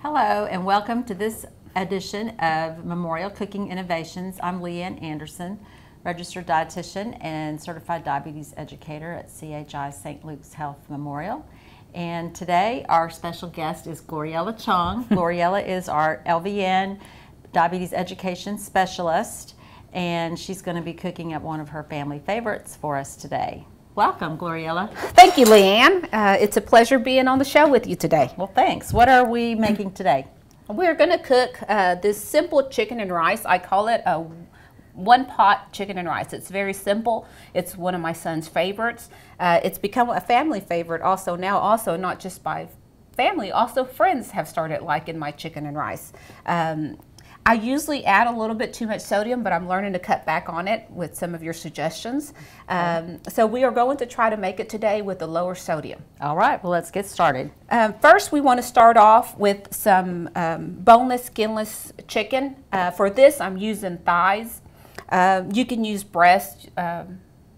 Hello and welcome to this edition of Memorial Cooking Innovations. I'm Leanne Anderson, registered dietitian and certified diabetes educator at CHI St. Luke's Health Memorial. And today our special guest is Gloriella Chong. Gloriella is our LVN diabetes education specialist, and she's going to be cooking up one of her family favorites for us today. Welcome, Gloriella. Thank you, Leanne. It's a pleasure being on the show with you today. Well, thanks. What are we making today? We're going to cook this simple chicken and rice. I call it a one-pot chicken and rice. It's very simple. It's one of my son's favorites. It's become a family favorite also now, also not just by family, also friends have started liking my chicken and rice. I usually add a little bit too much sodium, but I'm learning to cut back on it with some of your suggestions. So we are going to try to make it today with a lower sodium. All right, well, let's get started. First, we want to start off with some boneless, skinless chicken. For this, I'm using thighs. You can use breast.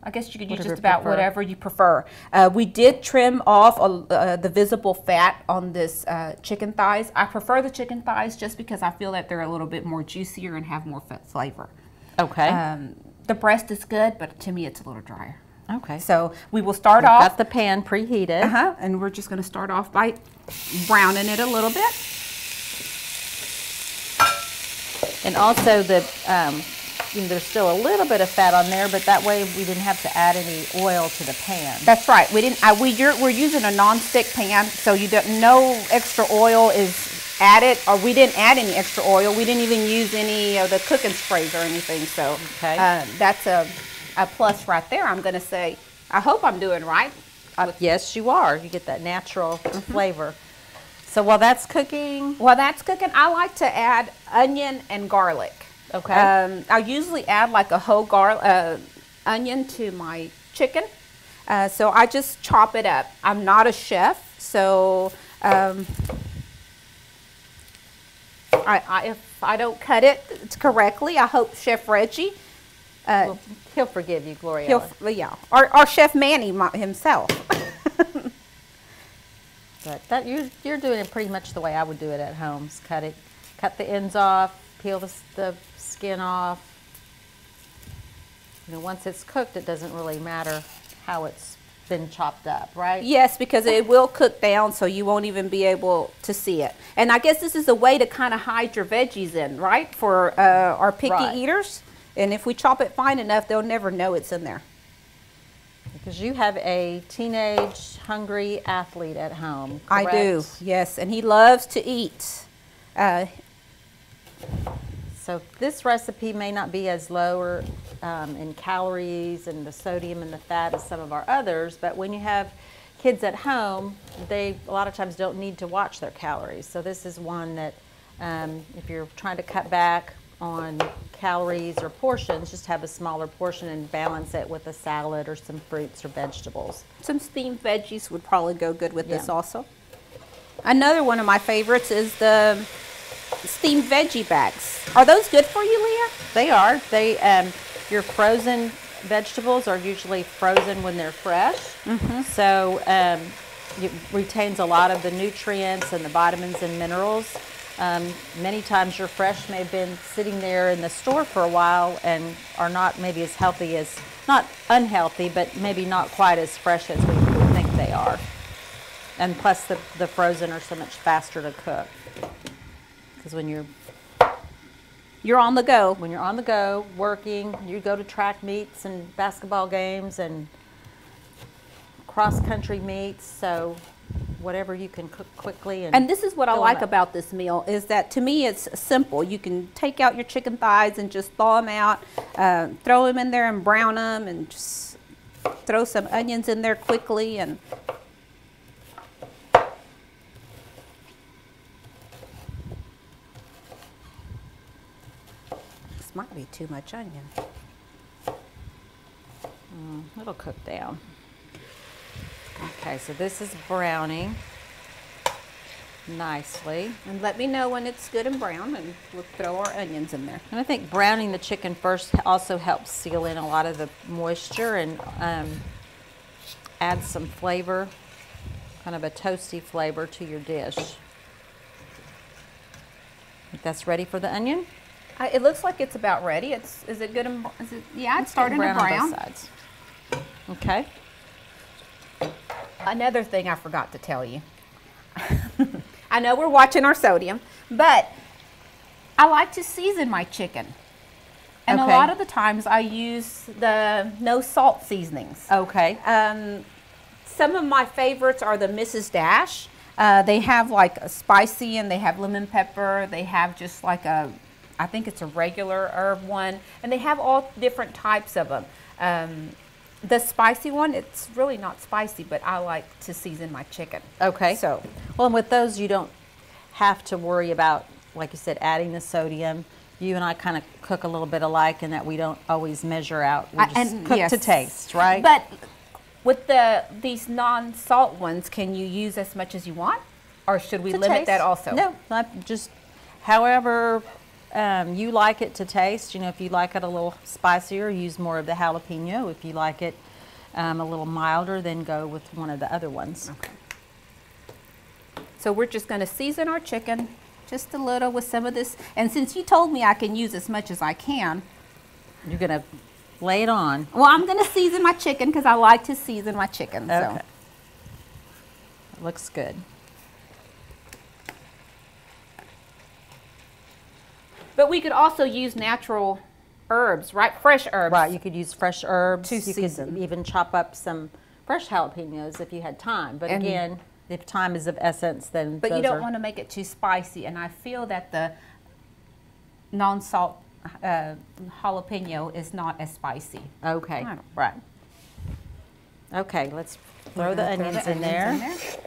I guess you could use just about whatever you prefer. We did trim off the visible fat on this chicken thighs. I prefer the chicken thighs just because I feel that they're a little bit more juicier and have more flavor. Okay. The breast is good, but to me it's a little drier. Okay. So we will start off. Got the pan preheated. And we're just going to start off by browning it a little bit. And also there's still a little bit of fat on there, but that way we didn't have to add any oil to the pan. That's right. We didn't. We're using a non-stick pan, so no extra oil is added, or we didn't add any extra oil. We didn't even use any of the cooking sprays or anything. So that's a plus right there. I'm going to say. I hope I'm doing right. Yes, you are. You get that natural flavor. So while that's cooking, I like to add onion and garlic. Okay. I usually add like a whole onion to my chicken, so I just chop it up. I'm not a chef, so if I don't cut it correctly, I hope Chef Reggie, well, he'll forgive you, Gloria. Our Chef Manny himself. But you're doing it pretty much the way I would do it at home. Cut the ends off, peel the skin off. You know, once it's cooked, it doesn't really matter how it's been chopped up, right? Yes, because it will cook down, so you won't even be able to see it. And I guess this is a way to kind of hide your veggies in, right? For our picky eaters. And if we chop it fine enough, they'll never know it's in there. Because you have a teenage hungry athlete at home, correct? I do, yes, and he loves to eat. So this recipe may not be as lower in calories and the sodium and the fat as some of our others, but when you have kids at home, they a lot of times don't need to watch their calories. So this is one that if you're trying to cut back on calories or portions, just have a smaller portion and balance it with a salad or some fruits or vegetables. Some steamed veggies would probably go good with this also. Another one of my favorites is the steamed veggie bags. Are those good for you, Leah? They are. Your frozen vegetables are usually frozen when they're fresh. So it retains a lot of the nutrients and the vitamins and minerals. Many times your fresh may have been sitting there in the store for a while and are not maybe as healthy as, not unhealthy, but maybe not quite as fresh as we think they are. And plus the frozen are so much faster to cook. Because when you're on the go. When you're on the go, working, you go to track meets and basketball games and cross-country meets, so whatever you can cook quickly. And this is what I like about this meal, is that to me it's simple. You can take out your chicken thighs and just thaw them out, throw them in there and brown them, and just throw some onions in there quickly. And this might be too much onion. It'll cook down. Okay, so this is browning nicely. And let me know when it's good and brown, and we'll throw our onions in there. And I think browning the chicken first also helps seal in a lot of the moisture and add some flavor, kind of a toasty flavor to your dish. That's ready for the onion? It looks like it's about ready. Is it good? Yeah, it's starting to On brown. both sides. Okay. Another thing I forgot to tell you. I know we're watching our sodium, but I like to season my chicken. And Okay. a lot of the times I use the no salt seasonings. Okay. Some of my favorites are the Mrs. Dash. They have like a spicy, and they have lemon pepper. They have just like I think it's a regular herb one. And they have all different types of them. The spicy one, it's really not spicy, but I like to season my chicken. Okay. So, Well, and with those, you don't have to worry about, like you said, adding the sodium. You and I kind of cook a little bit alike in that we don't always measure out. We just cook yes. to taste, right? But with these non-salt ones, can you use as much as you want? Or should we To limit taste. that also? No, not just however you like it to taste. You know, if you like it a little spicier, use more of the jalapeno. If you like it a little milder, then go with one of the other ones. Okay. So we're just going to season our chicken just a little with some of this. And since you told me I can use as much as I can, You're going to lay it on. well, I'm going to season my chicken because I like to season my chicken. Okay. So. It looks good. But we could also use natural herbs, right? Fresh herbs. Right, you could use fresh herbs. To You season. could even chop up some fresh jalapenos if you had time. But And- again, if time is of essence, then But you those don't are- want to make it too spicy. And I feel that the non-salt jalapeno is not as spicy. Okay, I don't- right. Okay, let's throw We're the gonna throw onions the in there. onions in there.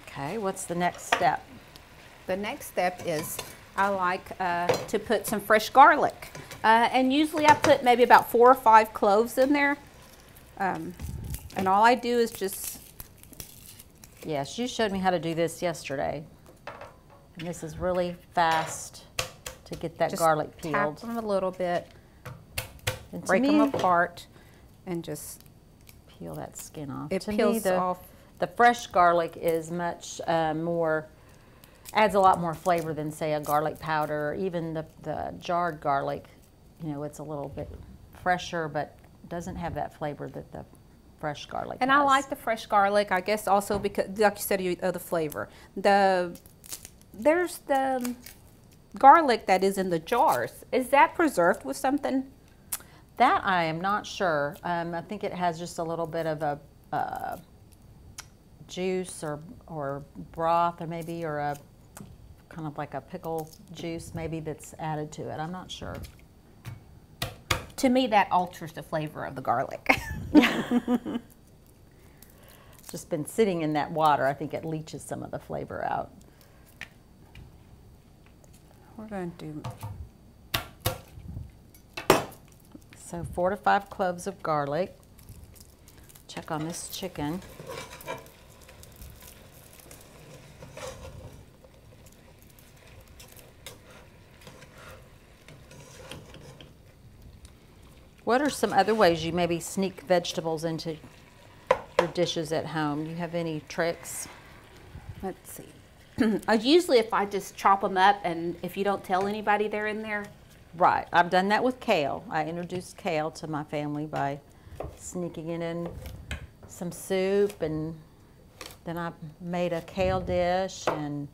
Okay, what's the next step? The next step is I like to put some fresh garlic. And usually I put maybe about 4 or 5 cloves in there. And all I do is just, Yes, you showed me how to do this yesterday. And this is really fast to get that just garlic tap peeled. them a little bit, And to break them me, apart, and just, peel that skin off. it To me, peels the, off. the fresh garlic is much more, adds a lot more flavor than, say, a garlic powder, or even the jarred garlic. You know, it's a little bit fresher, but doesn't have that flavor that the fresh garlic And has. I like the fresh garlic, I guess also because, like you said, of the flavor. There's the garlic that is in the jars. Is that preserved with something? That I am not sure. I think it has just a little bit of a juice or broth, or maybe, or a kind of like a pickle juice maybe that's added to it. I'm not sure. To me, that alters the flavor of the garlic. Just been sitting in that water. I think it leaches some of the flavor out. We're going to do, So 4 to 5 cloves of garlic. Check on this chicken. What are some other ways you maybe sneak vegetables into your dishes at home? Do you have any tricks? let's see. Usually if I just chop them up and if you don't tell anybody they're in there, Right, I've done that with kale. I introduced kale to my family by sneaking it in some soup, and then I made a kale dish and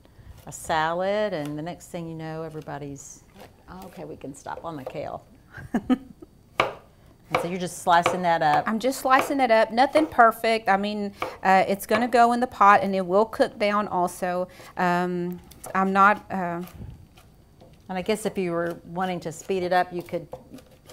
a salad, and the next thing you know, everybody's like, oh, okay, we can stop on the kale. And so you're just slicing that up. I'm just slicing it up, nothing perfect. I mean, it's going to go in the pot and it will cook down also. I'm not, And I guess if you were wanting to speed it up, you could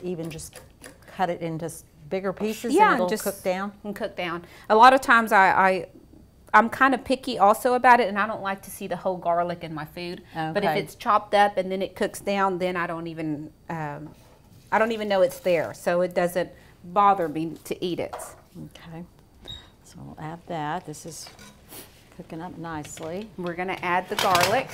even just cut it into bigger pieces yeah, and it'll just cook down. And cook down. A lot of times I'm kind of picky also about it, and I don't like to see the whole garlic in my food. But if Okay. it's chopped up and then it cooks down, then I don't even know it's there. So it doesn't bother me to eat it. Okay, so we'll add that. This is cooking up nicely. We're going to add the garlic.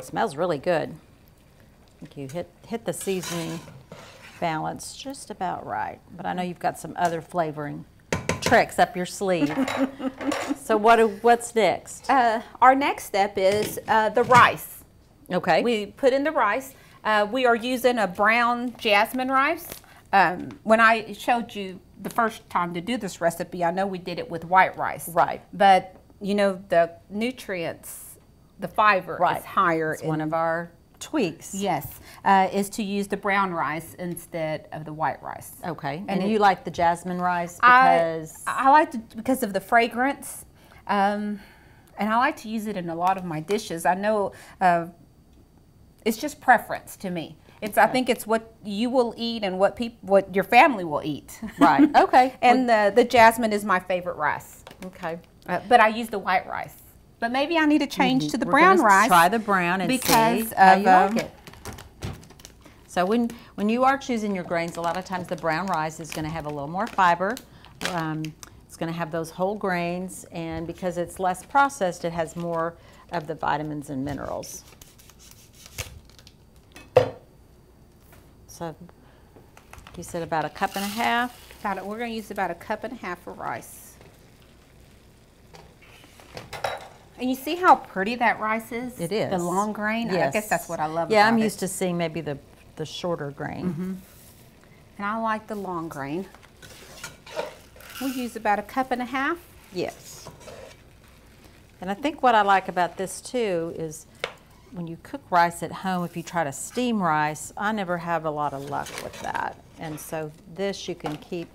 Smells really good. I think you hit the seasoning balance just about right. But I know you've got some other flavoring tricks up your sleeve. So what's next? Our next step is the rice. Okay. We put in the rice. We are using a brown jasmine rice. When I showed you the first time to do this recipe, I know we did it with white rice. Right. But, you know, the nutrients, the fiber is higher. It's one of our tweaks. Yes, is to use the brown rice instead of the white rice. Okay. And you like the jasmine rice because? I like it because of the fragrance. And I like to use it in a lot of my dishes. I know it's just preference to me. I think it's what you will eat and what your family will eat. Right. Okay. And the jasmine is my favorite rice. Okay. But I use the white rice. But maybe I need to change to the brown rice. Try the brown and see how you like it. So when you are choosing your grains, a lot of times the brown rice is going to have a little more fiber. It's going to have those whole grains, and because it's less processed, it has more of the vitamins and minerals. So you said about 1.5 cups. We're going to use about 1.5 cups of rice. And you see how pretty that rice is? It is. The long grain? Yes. I guess that's what I love about it. Yeah, I'm used to seeing maybe the shorter grain. Mm-hmm. And I like the long grain. We'll use about 1.5 cups. Yes. And I think what I like about this too is when you cook rice at home, if you try to steam rice, I never have a lot of luck with that. And so this you can keep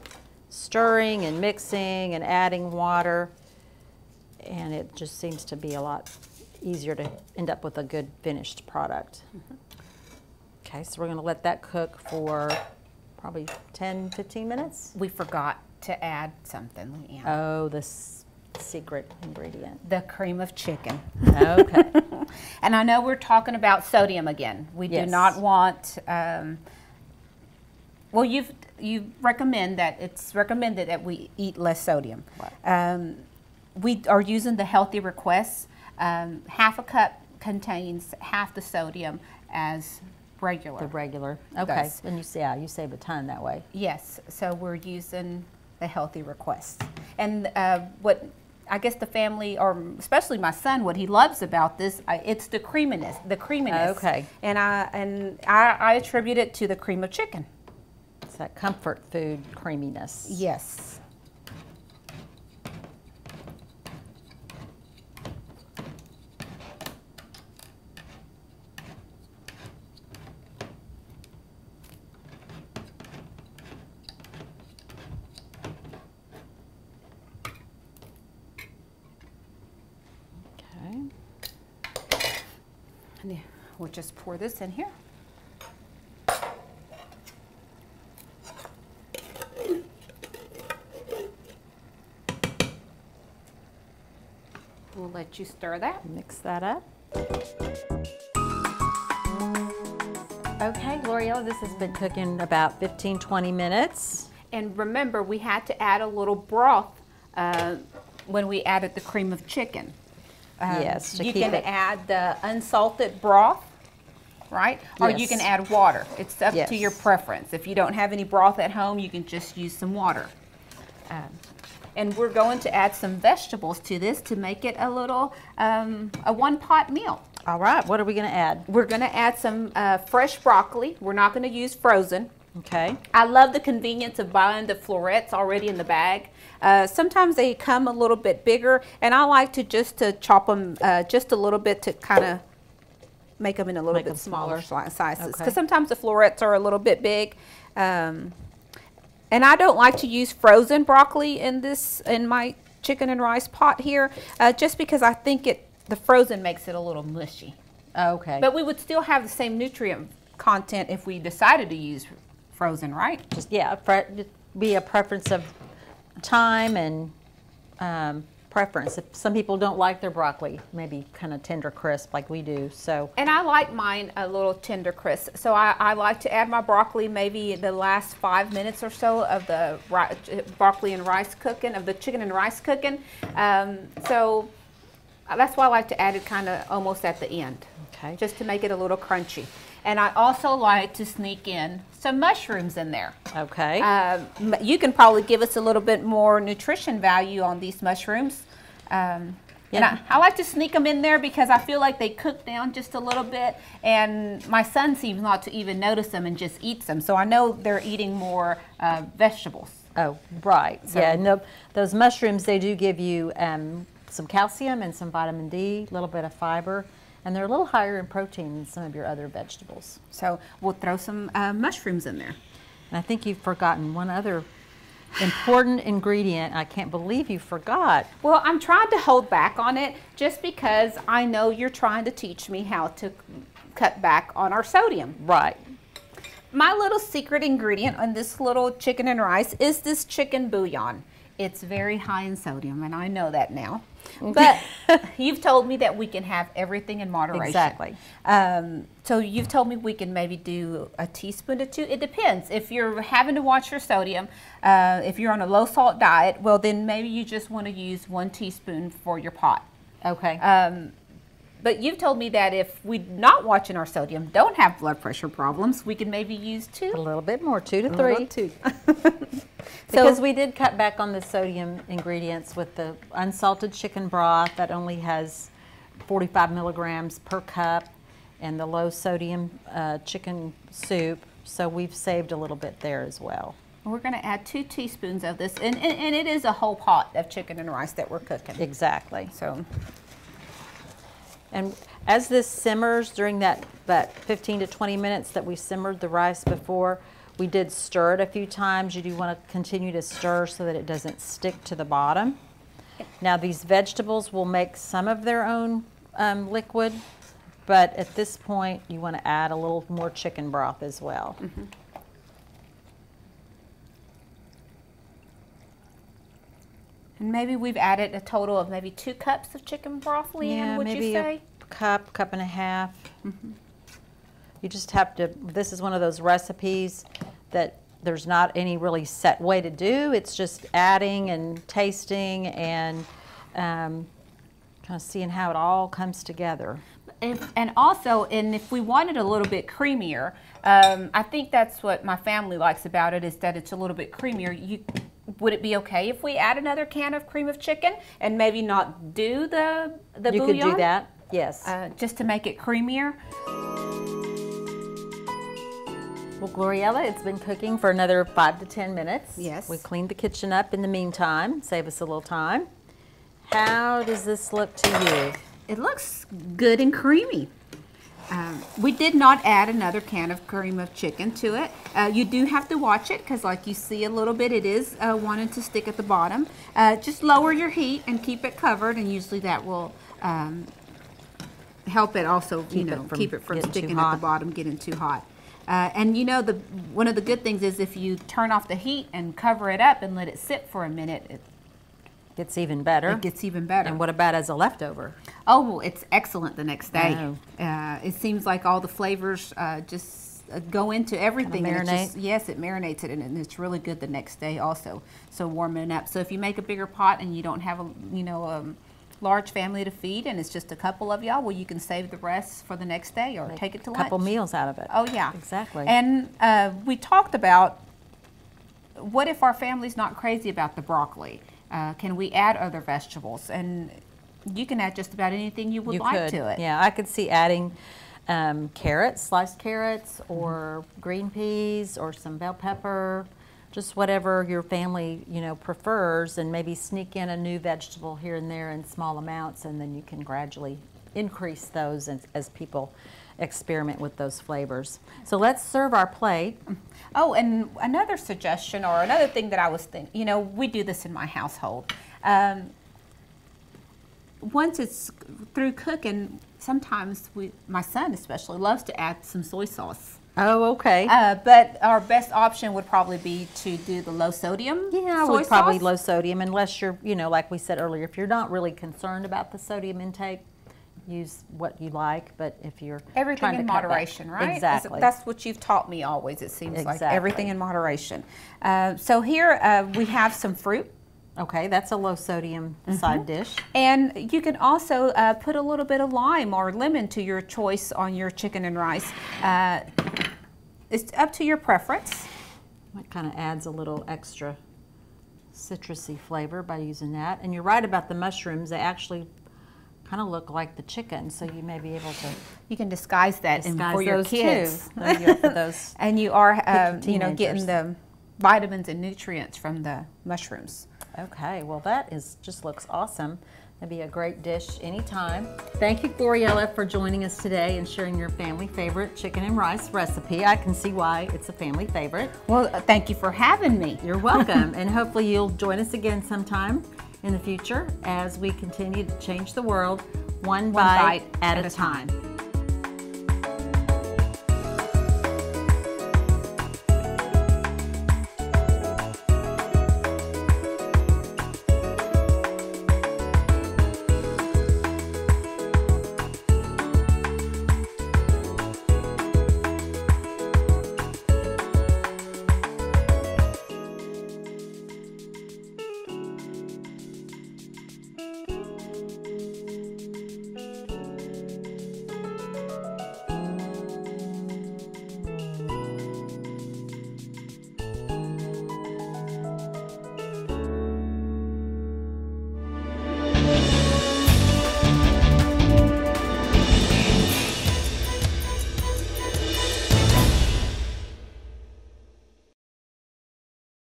stirring and mixing and adding water, and it just seems to be a lot easier to end up with a good finished product. Mm-hmm. Okay, so we're going to let that cook for probably 10-15 minutes. We forgot to add something, Leanne. Oh, the secret ingredient. The cream of chicken. Okay. And I know we're talking about sodium again. We do not want, well, you recommend that it's recommended that we eat less sodium. Right. We are using the Healthy Request. 1/2 cup contains half the sodium as regular. The regular. Okay. And you save a ton that way. Yes. So we're using the Healthy Request. And what I guess the family, or especially my son, what he loves about this, it's the creaminess. The creaminess. Okay. And I attribute it to the cream of chicken. It's that comfort food creaminess. Yes. And we'll just pour this in here. We'll let you stir that. Mix that up. Okay, L'Oreal, this has been cooking about 15-20 minutes. And remember, we had to add a little broth when we added the cream of chicken. Yes, you can add the unsalted broth, right? Or you can add water. It's up to your preference. If you don't have any broth at home, you can just use some water. And we're going to add some vegetables to this to make it a little, a one-pot meal. All right, what are we going to add? We're going to add some fresh broccoli. We're not going to use frozen. Okay. I love the convenience of buying the florets already in the bag. Sometimes they come a little bit bigger, and I like to chop them just a little bit to kind of make them in a little bit smaller sizes. Because sometimes the florets are a little bit big. And I don't like to use frozen broccoli in my chicken and rice pot here, just because I think the frozen makes it a little mushy. Okay. But we would still have the same nutrient content if we decided to use frozen, right? Just be a preference of time and preference. If some people don't like their broccoli, maybe kind of tender crisp like we do. So. And I like mine a little tender crisp. So I like to add my broccoli maybe the last 5 minutes or so of the broccoli and rice cooking, of the chicken and rice cooking. So That's why I like to add it kind of almost at the end. Okay. Just to make it a little crunchy. And I also like to sneak in some mushrooms in there. Okay. You can probably give us a little bit more nutrition value on these mushrooms. And I like to sneak them in there because I feel like they cook down just a little bit, and my son seems not to even notice them and just eats them. So I know they're eating more vegetables. Oh, right. So- Yeah, no, those mushrooms, they do give you some calcium and some vitamin D, a little bit of fiber, and they're a little higher in protein than some of your other vegetables. So we'll throw some mushrooms in there. And I think you've forgotten one other important ingredient. I can't believe you forgot. Well, I'm trying to hold back on it just because I know you're trying to teach me how to cut back on our sodium. Right. My little secret ingredient on this little chicken and rice is this chicken bouillon. It's very high in sodium, and I know that now. But you've told me that we can have everything in moderation. Exactly. So you've told me we can maybe do a teaspoon to 2. It depends. If you're having to watch your sodium, if you're on a low salt diet, well then maybe you just want to use 1 teaspoon for your pot. Okay. But you've told me that if we're not watching our sodium, don't have blood pressure problems, we can maybe use 2. A little bit more, 2 to A 3. little 2. Because we did cut back on the sodium ingredients with the unsalted chicken broth that only has 45 milligrams per cup, and the low sodium chicken soup. So we've saved a little bit there as well. We're going to add 2 teaspoons of this, and it is a whole pot of chicken and rice that we're cooking. Exactly. So, and as this simmers during that 15 to 20 minutes that we simmered the rice before, we did stir it a few times. You do want to continue to stir so that it doesn't stick to the bottom. Now these vegetables will make some of their own liquid, but at this point you want to add a little more chicken broth as well. Mm-hmm. And maybe we've added a total of maybe 2 cups of chicken broth, Leanne, Yeah, would maybe you say? a cup and a half. You just have to, this is one of those recipes that there's not any really set way to do. It's just adding and tasting and kind of seeing how it all comes together. And also, if we wanted a little bit creamier, I think that's what my family likes about it, is that it's a little bit creamier. Would it be okay if we add another can of cream of chicken and maybe not do the bouillon? You could do that, yes. Just to make it creamier. Well, Gloriella, it's been cooking for another 5 to 10 minutes. Yes. We cleaned the kitchen up in the meantime, save us a little time. How does this look to you? It looks good and creamy. We did not add another can of cream of chicken to it. You do have to watch it because, like you see a little bit, it is wanting to stick at the bottom. Just lower your heat and keep it covered, and usually that will help it also, keep it from sticking at the bottom, getting too hot. And you know, one of the good things is if you turn off the heat and cover it up and let it sit for a minute, it gets even better. It gets even better. And what about as a leftover? Oh, well, it's excellent the next day. Oh. It seems like all the flavors just go into everything. Kinda And marinate? it's just, yes, it marinates it, and it's really good the next day also. So warming it up. So if you make a bigger pot and you don't have a large family to feed, and it's just a couple of y'all, well, you can save the rest for the next day or take it to lunch. A couple meals out of it. Oh yeah, Exactly. And we talked about what if our family's not crazy about the broccoli? Can we add other vegetables? And you can add just about anything you would like to it. Yeah, I could see adding carrots, sliced carrots, or green peas, or some bell pepper, just whatever your family prefers, and maybe sneak in a new vegetable here and there in small amounts, and then you can gradually increase those as people experiment with those flavors. So let's serve our plate. Oh, and another suggestion, or another thing that I was thinking, we do this in my household. Once it's through cooking, sometimes my son especially loves to add some soy sauce. Oh, okay. But our best option would probably be to do the low sodium Yeah, I soy would probably sauce. low sodium, unless you're, like we said earlier, if you're not really concerned about the sodium intake, use what you like. But if you're Everything trying in to cut back- moderation, right? Exactly. That's what you've taught me always, it seems like. Exactly. Everything in moderation. So here we have some fruit. Okay, that's a low sodium side dish. And you can also put a little bit of lime or lemon to your choice on your chicken and rice. It's up to your preference. It kind of adds a little extra citrusy flavor by using that. And you're right about the mushrooms. They actually kind of look like the chicken, so you may be able to You can disguise that for your those kids. too. There you go, for those. And you are, Pick your getting teenagers. the vitamins and nutrients from the mushrooms. Okay, well that just looks awesome. That'd be a great dish anytime. Thank you, Gloriella, for joining us today and sharing your family favorite chicken and rice recipe. I can see why it's a family favorite. Well, thank you for having me. You're welcome, and hopefully you'll join us again sometime in the future as we continue to change the world one bite at a time.